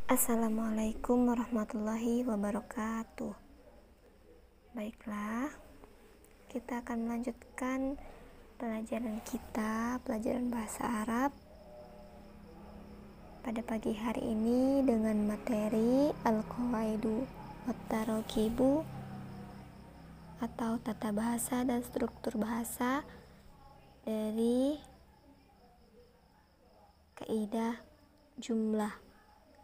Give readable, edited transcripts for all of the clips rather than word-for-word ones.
Assalamualaikum warahmatullahi wabarakatuh. Baiklah, kita akan melanjutkan pelajaran bahasa Arab pada pagi hari ini dengan materi Al-Qawaidu wat-Tarakibu atau tata bahasa dan struktur bahasa dari kaidah jumlah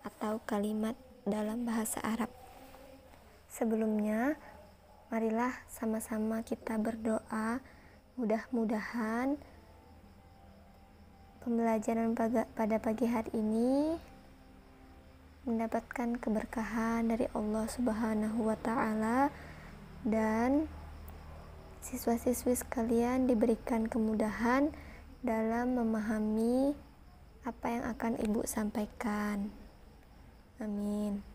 atau kalimat dalam bahasa Arab. Sebelumnya, marilah sama-sama kita berdoa, mudah-mudahan pembelajaran pada pagi hari ini mendapatkan keberkahan dari Allah Subhanahu wa Ta'ala, dan siswa-siswi sekalian diberikan kemudahan dalam memahami apa yang akan Ibu sampaikan. Amin.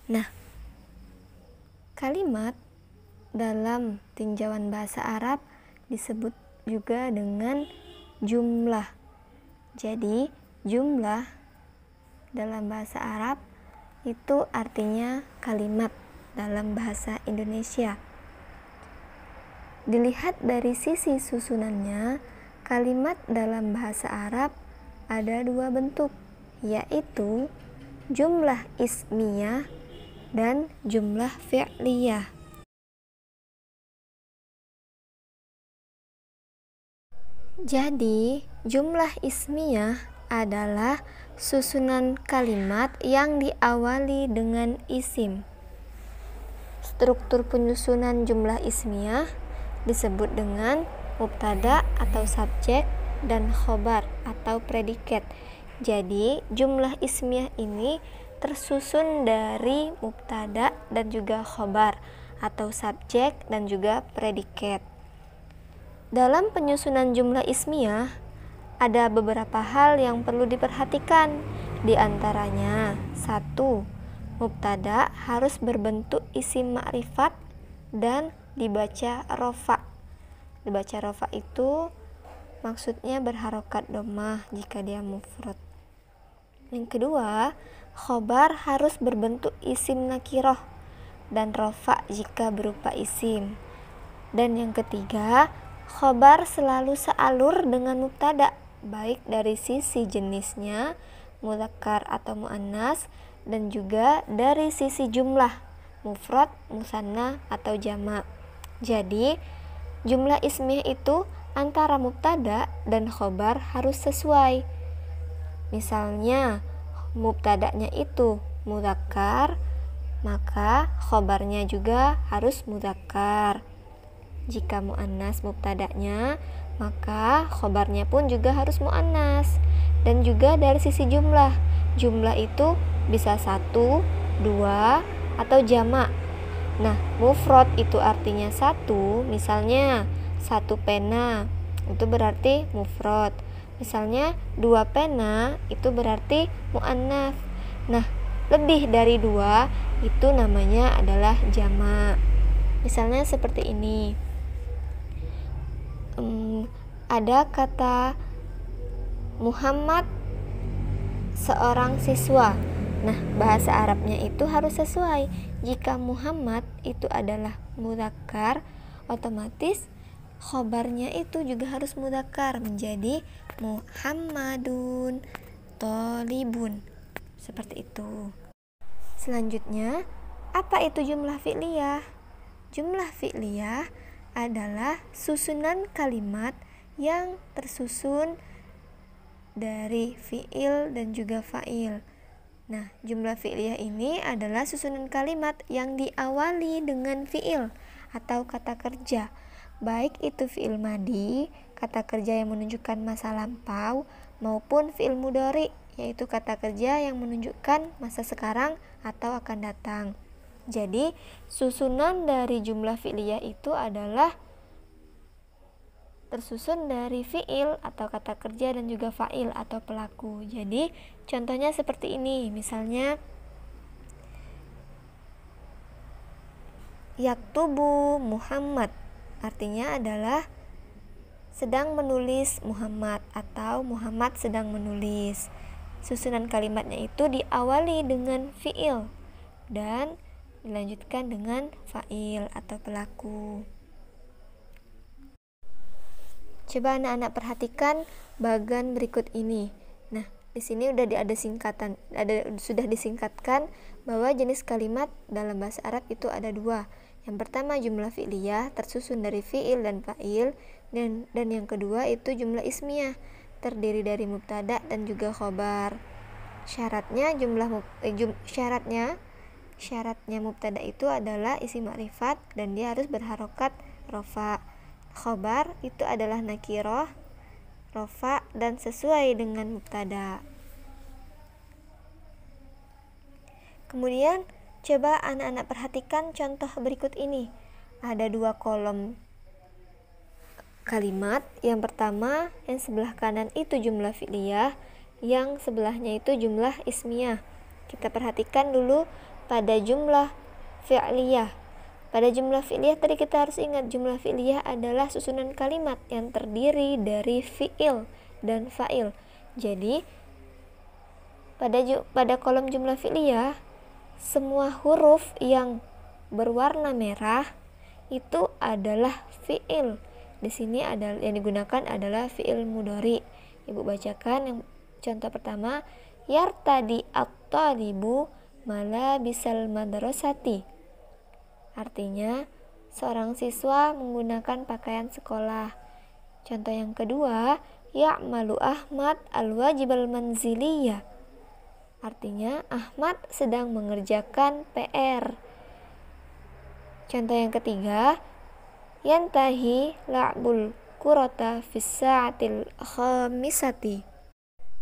Nah, kalimat dalam tinjauan bahasa Arab disebut juga dengan jumlah. Jadi, jumlah dalam bahasa Arab itu artinya kalimat dalam bahasa Indonesia. Dilihat dari sisi susunannya, kalimat dalam bahasa Arab ada dua bentuk, yaitu jumlah ismiyah dan jumlah fi'liyah. Jadi, jumlah ismiyah adalah susunan kalimat yang diawali dengan isim. Struktur penyusunan jumlah ismiyah disebut dengan mubtada atau subjek dan khobar atau predikat. Jadi, jumlah ismiyah ini tersusun dari mubtada dan juga khobar atau subjek dan juga predikat. Dalam penyusunan jumlah ismiyah ada beberapa hal yang perlu diperhatikan. Di antaranya, 1. Mubtada harus berbentuk isim ma'rifat dan dibaca rofa. Dibaca rofa itu maksudnya berharokat dhammah jika dia mufrad. Yang kedua, khobar harus berbentuk isim nakiroh dan rofa jika berupa isim. Dan yang ketiga, khobar selalu sealur dengan mubtada, baik dari sisi jenisnya, mudzakkar atau muannas, dan juga dari sisi jumlah, mufrad, musanna atau jamak. Jadi, jumlah ismiyah itu antara mubtada dan khobar harus sesuai. Misalnya, mubtadanya itu mudzakkar, maka khobarnya juga harus mudzakkar. Jika muannas mubtadanya, maka khobarnya pun juga harus muannas. Dan juga dari sisi jumlah, jumlah itu bisa 1, 2, atau jamak. Nah, mufrad itu artinya 1, misalnya 1 pena, itu berarti mufrad. Misalnya 2 pena, itu berarti muannas. Nah, lebih dari 2 itu namanya adalah jamak. Misalnya seperti ini. Ada kata Muhammad seorang siswa. Nah, bahasa Arabnya itu harus sesuai. Jika Muhammad itu adalah mudzakkar, otomatis khobarnya itu juga harus mudzakkar, menjadi Muhammadun thalibun. Seperti itu. Selanjutnya, apa itu jumlah fi'liyah? Jumlah fi'liyah adalah susunan kalimat yang tersusun dari fi'il dan juga fa'il. Nah, jumlah fi'liyah ini adalah susunan kalimat yang diawali dengan fi'il atau kata kerja, baik itu fi'il madi, kata kerja yang menunjukkan masa lampau, maupun fi'il mudhari, yaitu kata kerja yang menunjukkan masa sekarang atau akan datang. Jadi, susunan dari jumlah fi'liyah itu adalah tersusun dari fiil atau kata kerja dan juga fa'il atau pelaku. Jadi contohnya seperti ini, misalnya yaktubu Muhammad, artinya adalah sedang menulis Muhammad atau Muhammad sedang menulis. Susunan kalimatnya itu diawali dengan fiil dan dilanjutkan dengan fa'il atau pelaku. Coba anak-anak perhatikan bagan berikut ini. Nah, di sini sudah disingkatkan bahwa jenis kalimat dalam bahasa Arab itu ada dua. Yang pertama jumlah fi'liyah tersusun dari fi'il dan fa'il, dan yang kedua itu jumlah ismiyah terdiri dari mubtada dan juga khobar. Syaratnya mubtada itu adalah isim ma'rifat dan dia harus berharokat rofa. Khobar itu adalah nakiroh, rofa dan sesuai dengan mubtada. Kemudian coba anak-anak perhatikan contoh berikut ini. Ada dua kolom kalimat. Yang pertama, yang sebelah kanan itu jumlah fi'liyah, yang sebelahnya itu jumlah ismiyah. Kita perhatikan dulu pada jumlah fi'liyah. Pada jumlah fi'liyah tadi kita harus ingat jumlah fi'liyah adalah susunan kalimat yang terdiri dari fi'il dan fa'il. Jadi pada kolom jumlah fi'liyah semua huruf yang berwarna merah itu adalah fi'il. Di sini yang digunakan adalah fi'il mudhari. Ibu bacakan yang contoh pertama, yartadi at-talibu malabisal madrasati. Artinya, seorang siswa menggunakan pakaian sekolah. Contoh yang kedua, ya'malu Ahmad al-wajibal manziliyah. Artinya, Ahmad sedang mengerjakan PR. Contoh yang ketiga, yantahi la'bul kurata fis sa'atil khamisati.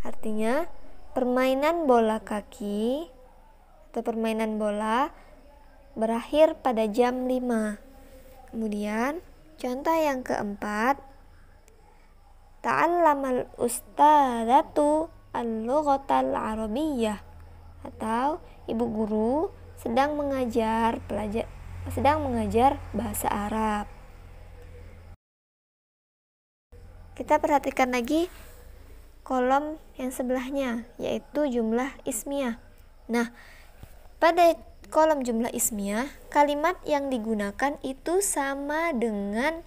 Artinya, permainan bola kaki atau permainan bola berakhir pada jam 5. Kemudian contoh yang keempat, ta'allamal ustadzatu al-lughatal arabiyyah, atau ibu guru sedang mengajar bahasa Arab. Kita perhatikan lagi kolom yang sebelahnya, yaitu jumlah ismiyah. Nah, pada kolom jumlah ismiyah, kalimat yang digunakan itu sama dengan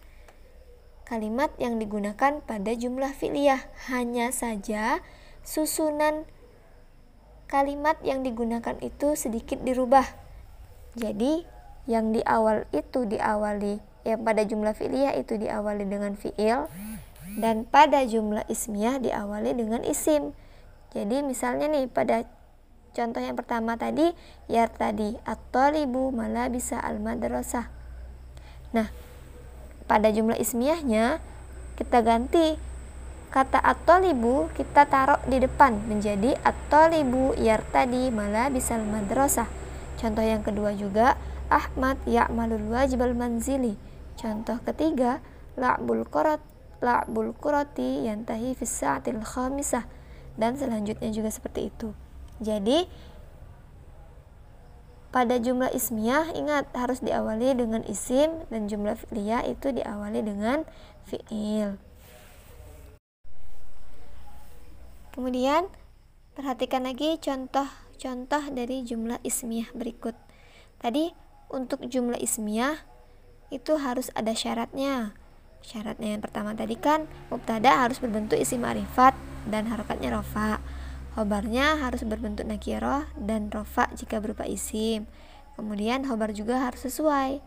kalimat yang digunakan pada jumlah fi'liyah. Hanya saja susunan kalimat yang digunakan itu sedikit dirubah. Jadi yang pada jumlah fi'liyah itu diawali dengan fi'il, dan pada jumlah ismiyah diawali dengan isim. Jadi misalnya nih pada contoh yang pertama tadi, yartadi at-talibu malabisa al-madrasah. Nah, pada jumlah ismiyahnya kita ganti kata at-talibu, kita taruh di depan menjadi at-talibu yartadi malabisa al-madrasah. Contoh yang kedua juga, Ahmad ya'malul wajibal manzili. Contoh ketiga, la'bul qurati yantahi fis sa'atil khamisah, dan selanjutnya juga seperti itu. Jadi pada jumlah ismiyah ingat harus diawali dengan isim, dan jumlah fi'liyah itu diawali dengan fi'il. Kemudian perhatikan lagi contoh-contoh dari jumlah ismiyah berikut. Tadi untuk jumlah ismiyah itu harus ada syaratnya. Syaratnya yang pertama tadi kan mubtada harus berbentuk isim ma'rifat dan harokatnya rofa. Khobarnya harus berbentuk nakiroh dan rofa jika berupa isim. Kemudian khobar juga harus sesuai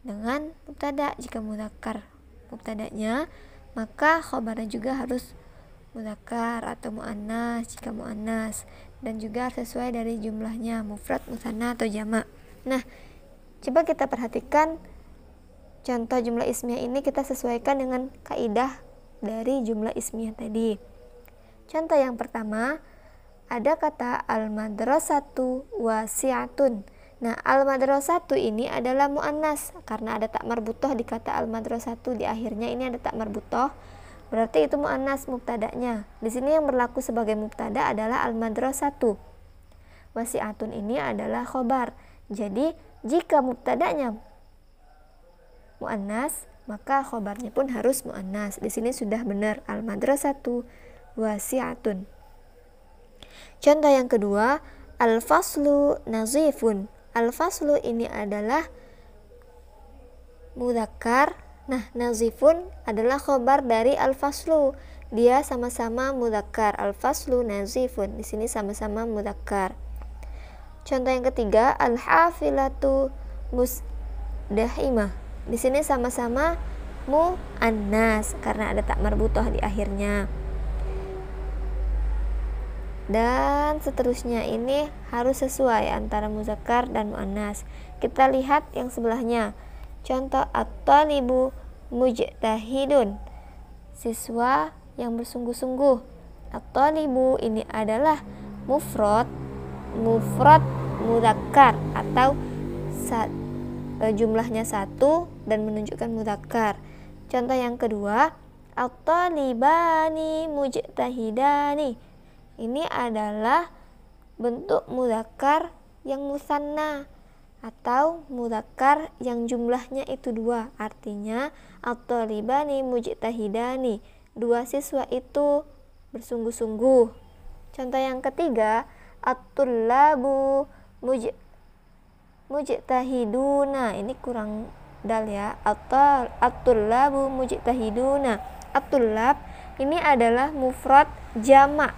dengan mubtada. Jika mudzakkar mubtadanya, maka khobarnya juga harus mudzakkar atau muannas jika muannas, dan juga harus sesuai dari jumlahnya, mufrad, mutsanna atau jamak. Nah, coba kita perhatikan contoh jumlah ismiyah ini, kita sesuaikan dengan kaidah dari jumlah ismiyah tadi. Contoh yang pertama, ada kata al-madrasatu wasi'atun. Nah, al-madrasatu ini adalah muannas karena ada tak marbutoh di kata al-madrasatu, di akhirnya ini ada tak marbutoh, berarti itu muannas mubtadanya. Di sini yang berlaku sebagai mubtada adalah al-madrasatu. Wasi'atun ini adalah khobar. Jadi jika mubtadanya muannas, maka khobarnya pun harus muannas. Di sini sudah benar, al-madrasatu wasi'atun. Contoh yang kedua, al-faslu nazifun. Al-faslu ini adalah mudzakkar. Nah, nazifun adalah khobar dari al-faslu. Dia sama-sama mudzakkar. Al-faslu nazifun. Di sini sama-sama mudzakkar. Contoh yang ketiga, al-hafilatu musdahimah. Di sini sama-sama muannas karena ada tak marbutah di akhirnya. Dan seterusnya, ini harus sesuai antara muzakkar dan muannas. Kita lihat yang sebelahnya. Contoh, at-talibu mujtahidun. Siswa yang bersungguh-sungguh. At-talibu ini adalah mufrad muzakkar atau jumlahnya 1 dan menunjukkan muzakkar. Contoh yang kedua, at-talibani mujtahidani. Ini adalah bentuk muzakkar yang musanna atau muzakkar yang jumlahnya itu 2. Artinya at-talibani mujtahidani, 2 siswa itu bersungguh-sungguh. Contoh yang ketiga, at-tullabu mujtahiduna. Ini kurang dal ya. At-tullabu mujtahiduna. At-tullab ini adalah mufrad jamak.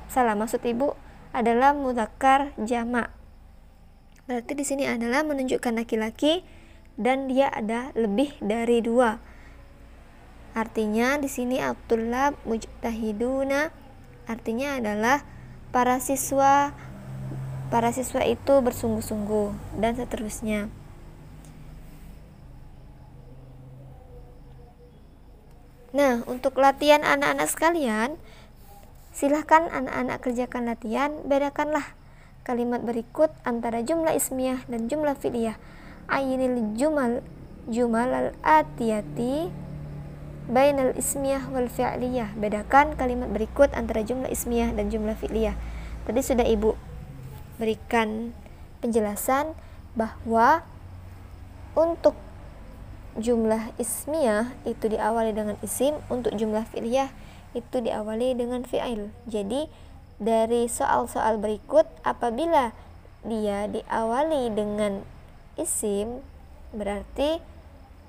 Salah, maksud ibu adalah mudzakkar jamak. Berarti di sini adalah menunjukkan laki-laki dan dia ada lebih dari 2. Artinya di sini at-tullab mujtahiduna artinya adalah para siswa itu bersungguh-sungguh dan seterusnya. Nah, untuk latihan anak-anak sekalian, silahkan anak-anak kerjakan latihan. Bedakanlah kalimat berikut antara jumlah ismiyah dan jumlah fi'liyah. Aynil jumal al-atiyati bainal ismiyah wal fi'liyah. Bedakan kalimat berikut antara jumlah ismiyah dan jumlah fi'liyah. Tadi sudah ibu berikan penjelasan bahwa untuk jumlah ismiyah itu diawali dengan isim, untuk jumlah fi'liyah itu diawali dengan fi'il. Jadi dari soal-soal berikut, apabila dia diawali dengan isim, berarti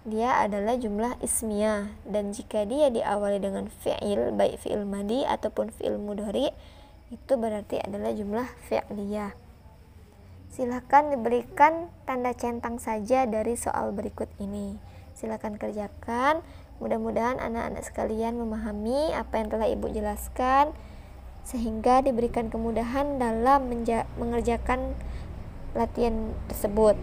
dia adalah jumlah ismiyah. Dan jika dia diawali dengan fi'il, baik fi'il madi ataupun fi'il mudhari, itu berarti adalah jumlah fi'liyah. Silahkan diberikan tanda centang saja dari soal berikut ini. Silahkan kerjakan. Mudah-mudahan anak-anak sekalian memahami apa yang telah ibu jelaskan, sehingga diberikan kemudahan dalam mengerjakan latihan tersebut.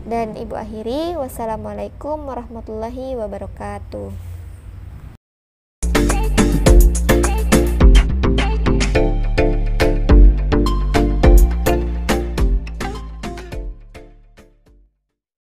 Dan ibu akhiri, wassalamualaikum warahmatullahi wabarakatuh.